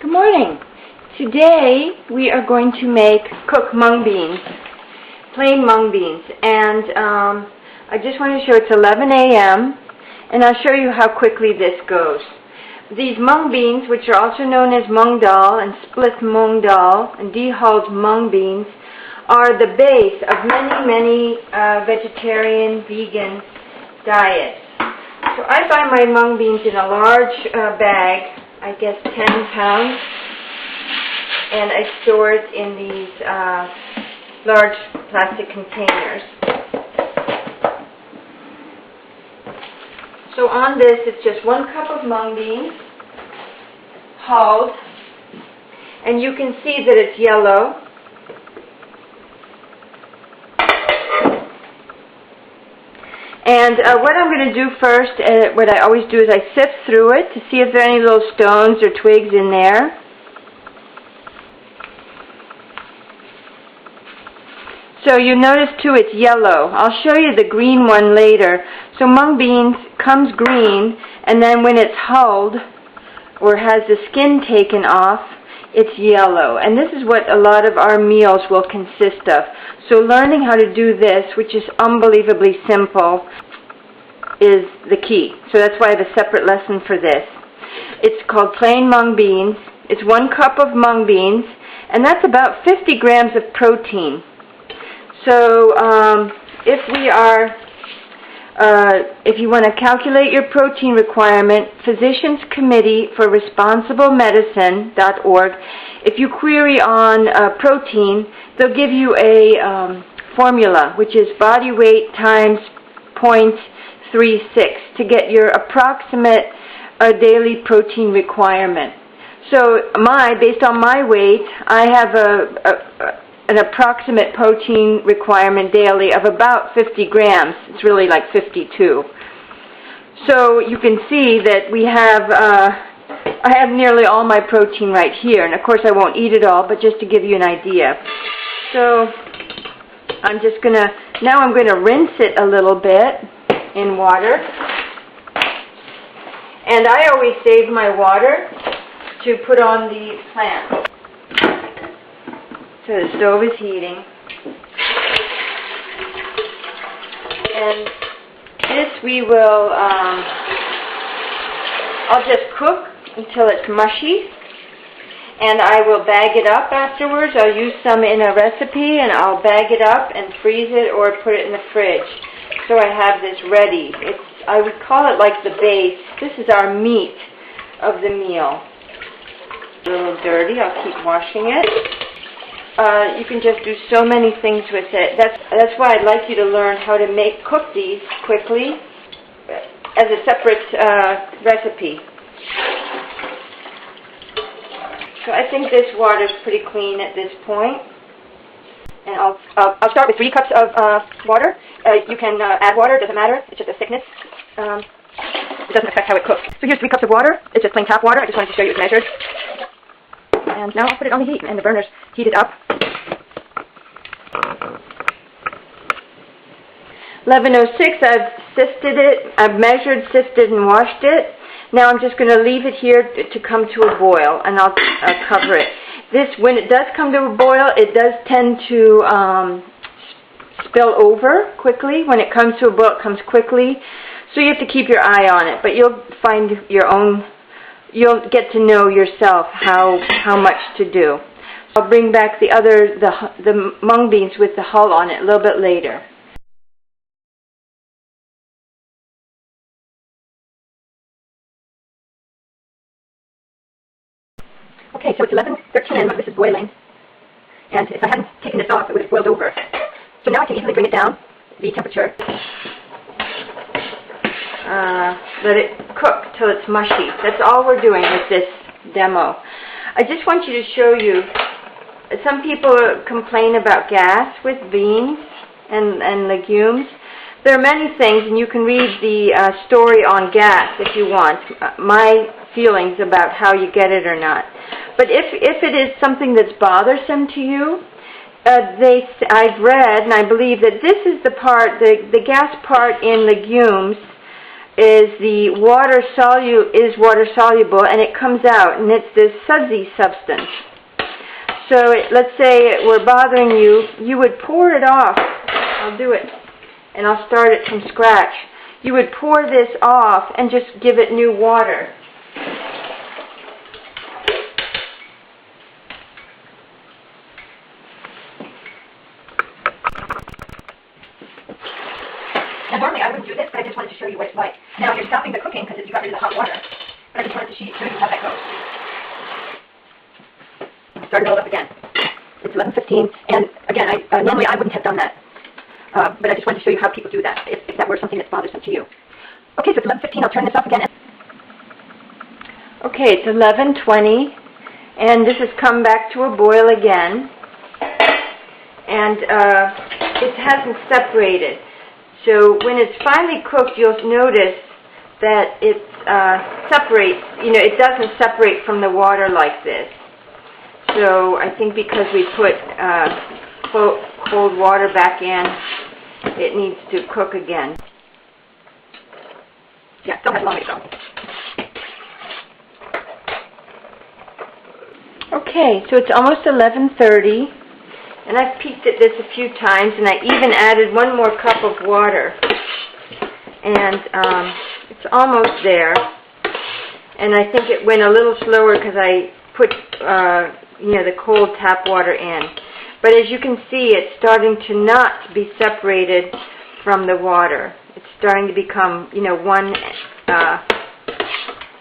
Good morning. Today we are going to cook mung beans, plain mung beans, and I just want to show it's 11 a.m. and I'll show you how quickly this goes. These mung beans, which are also known as mung dal and split mung dal and dehulled mung beans, are the base of many vegetarian, vegan diets. So I buy my mung beans in a large bag, I guess 10 pounds, and I store it in these large plastic containers. So on this, it's just 1 cup of mung beans, hulled, and you can see that it's yellow. And what I'm going to do first, what I always do is I sift through it to see if there are any little stones or twigs in there. So you notice too it's yellow. I'll show you the green one later. So mung beans comes green, and then when it's hulled or has the skin taken off, it's yellow. And this is what a lot of our meals will consist of. So learning how to do this, which is unbelievably simple, is the key. So that's why I have a separate lesson for this. It's called plain mung beans. It's 1 cup of mung beans, and that's about 50 grams of protein. So if you want to calculate your protein requirement, Physicians Committee for Responsible Medicine.org, if you query on protein, they'll give you a formula, which is body weight times 0.36 to get your approximate daily protein requirement. So based on my weight, I have an approximate protein requirement daily of about 50 grams. It's really like 52. So you can see that I have nearly all my protein right here. And of course I won't eat it all, but just to give you an idea. So I'm going to rinse it a little bit in water. And I always save my water to put on the plant. So the stove is heating, and this I'll just cook until it's mushy, and I will bag it up afterwards. I'll use some in a recipe, and I'll bag it up and freeze it or put it in the fridge. So I have this ready. I would call it like the base. This is our meat of the meal. A little dirty, I'll keep washing it. You can just do so many things with it. That's why I'd like you to learn how to cook these quickly as a separate recipe. So I think this water is pretty clean at this point. And I'll start with 3 cups of water. You can add water, it doesn't matter. It's just a thickness. It doesn't affect how it cooks. So here's 3 cups of water. It's just plain tap water. I just wanted to show you it's measured. And now I'll put it on the heat, and the burner's heated up. 11:06, I've sifted it, I've measured, sifted, and washed it. Now I'm just going to leave it here to come to a boil, and I'll cover it. When it does come to a boil, it does tend to spill over quickly. When it comes to a boil, it comes quickly. So you have to keep your eye on it, but you'll find you'll get to know yourself how much to do. I'll bring back the mung beans with the hull on it a little bit later. Okay, so it's 11:13, this is boiling. And if I hadn't taken this off, it would have boiled over. So now I can easily bring it down, the temperature. Let it cook till it's mushy. That's all we're doing with this demo. I just want you to show you, some people complain about gas with beans and legumes. There are many things, and you can read the story on gas if you want, my feelings about how you get it or not. But if it is something that's bothersome to you, I've read, and I believe that this is the gas part in legumes is the water soluble, and it comes out, and it's this sudsy substance. So let's say it were bothering you, you would pour it off. I'll do it, and I'll start it from scratch. You would pour this off and just give it new water. Now normally I wouldn't do this, but I just wanted to show you what it's like. Now you're stopping the cooking because you got rid of the hot water, but I just wanted to show you how that goes. Start it all up again. It's 11:15, and again, normally I wouldn't have done that, but I just wanted to show you how people do that, if that were something that's bothersome to you. Okay, so it's 11:15. I'll turn this off again. Okay, it's 11:20, and this has come back to a boil again, and it hasn't separated. So when it's finally cooked, you'll notice that it separates. It doesn't separate from the water like this. So I think because we put cold water back in, it needs to cook again. Yeah, still has a long way to go. Okay, so it's almost 11:30, and I've peeked at this a few times, and I even added one more cup of water, and it's almost there. And I think it went a little slower because I put the cold tap water in. But as you can see, it's starting to not be separated from the water. It's starting to become,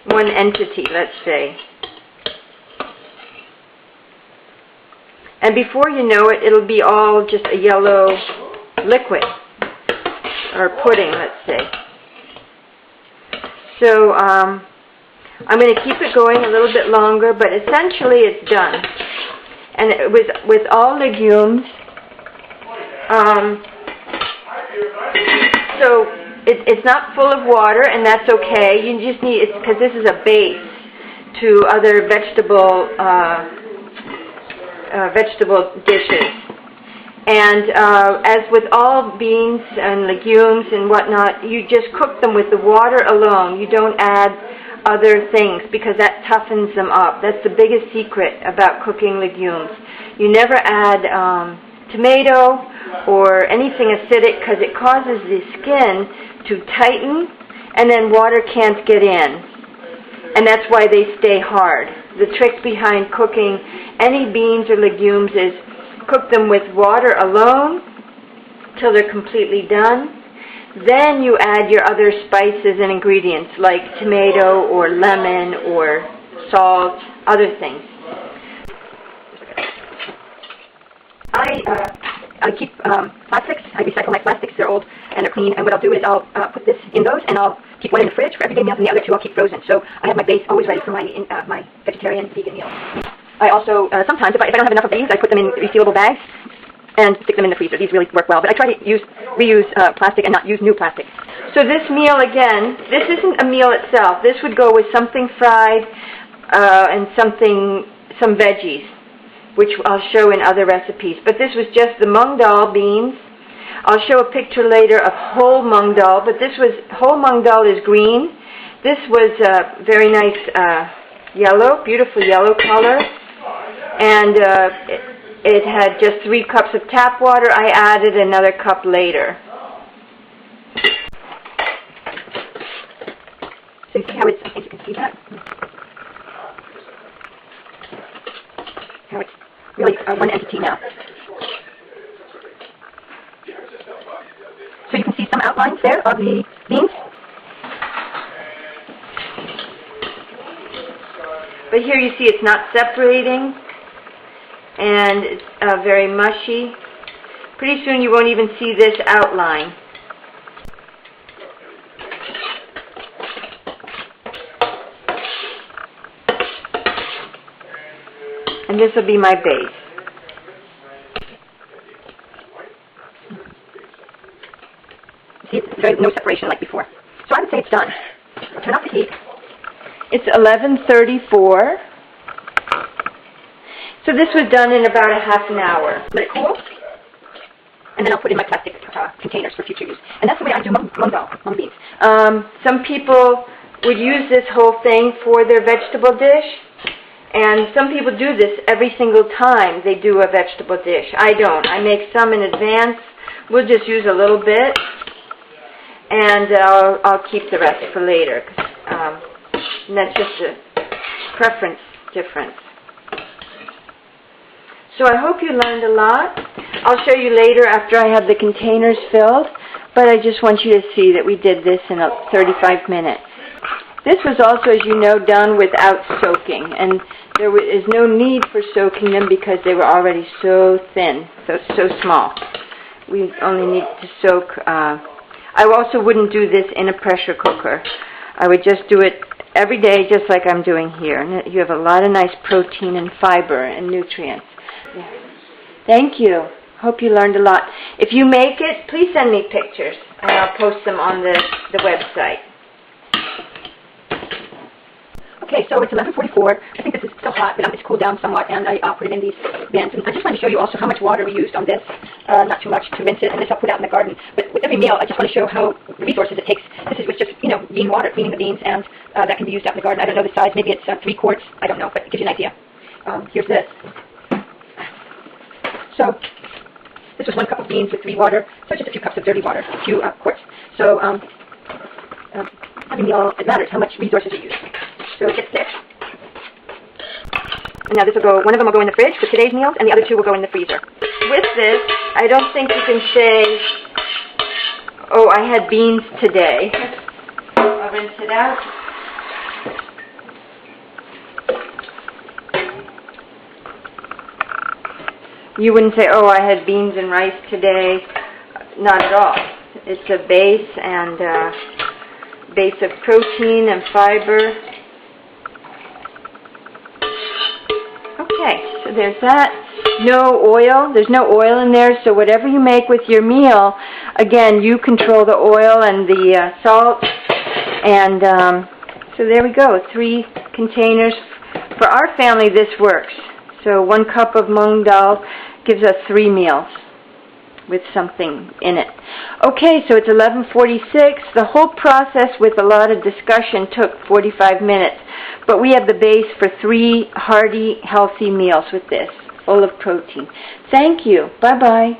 one entity, let's say. And before you know it, it'll be all just a yellow liquid, or pudding, let's say. So I'm going to keep it going a little bit longer, but essentially it's done. And it was with all legumes. So it's not full of water, and that's okay. You just need it because this is a base to other vegetable dishes. And as with all beans and legumes and whatnot, you just cook them with the water alone. You don't add other things because that toughens them up. That's the biggest secret about cooking legumes. You never add tomato or anything acidic because it causes the skin to tighten, and then water can't get in. And that's why they stay hard. The trick behind cooking any beans or legumes is cook them with water alone till they're completely done. Then you add your other spices and ingredients like tomato or lemon or salt, other things. I keep plastics. I recycle my plastics. They're old and they're clean. And what I'll do is I'll put this in those, and I'll keep one in the fridge for everyday meals, and the other two I'll keep frozen. So I have my base always ready for my my vegetarian, vegan meals. I also sometimes, if I don't have enough of these, I put them in resealable bags and stick them in the freezer. These really work well. But I try to reuse plastic and not use new plastic. So this meal again, this isn't a meal itself. This would go with something fried and some veggies, which I'll show in other recipes. But this was just the mung dal beans. I'll show a picture later of whole mung dal, but whole mung dal is green. This was very nice yellow, beautiful yellow color. And it had just 3 cups of tap water. I added another cup later. So you see how it's, I think you can see that. How it's really one entity now. So you can see some outlines there of the beans. But here you see it's not separating, and it's very mushy. Pretty soon you won't even see this outline. And this will be my base. See, there's no separation like before. So I would say it's done. Turn off the heat. It's 11:34. So this was done in about a half an hour. Let it cool. and then I'll put in my plastic containers for future use. And that's the way I do mung beans. Some people would use this whole thing for their vegetable dish, and some people do this every single time they do a vegetable dish. I don't. I make some in advance. We'll just use a little bit, and I'll keep the rest for later. And that's just a preference difference. So I hope you learned a lot. I'll show you later after I have the containers filled, but I just want you to see that we did this in 35 minutes. This was also, as you know, done without soaking, and there is no need for soaking them because they were already so thin, so small. We only need to soak. I also wouldn't do this in a pressure cooker. I would just do it every day just like I'm doing here. And you have a lot of nice protein and fiber and nutrients. Yeah. Thank you. Hope you learned a lot. If you make it, please send me pictures, and I'll post them on the website. Okay, so it's 11:44. I think this is still hot, but it's cooled down somewhat, and I'll put it in these bins. And I just want to show you also how much water we used on this. Not too much to rinse it, and this I'll put out in the garden. But with every meal, I just want to show how resources it takes. This is with just, bean water, cleaning the beans, and that can be used out in the garden. I don't know the size. Maybe it's 3 quarts. I don't know, but it gives you an idea. Here's this. So this was 1 cup of beans with 3 water. So just a few cups of dirty water, a few quarts. So every meal, it matters how much resources you use. So it gets thick. And now this will go, one of them will go in the fridge for today's meals, and the other 2 will go in the freezer. With this, I don't think you can say, oh, I had beans today. I'll rinse it out. You wouldn't say, oh, I had beans and rice today. Not at all. It's a base and base of protein and fiber. Okay, so there's that. No oil. There's no oil in there, so whatever you make with your meal, again, you control the oil and the salt. And so there we go, 3 containers. For our family, this works. So 1 cup of Moong dal gives us 3 meals with something in it. Okay, so it's 11:46. The whole process with a lot of discussion took 45 minutes. But we have the base for 3 hearty, healthy meals with this, full of protein. Thank you. Bye-bye.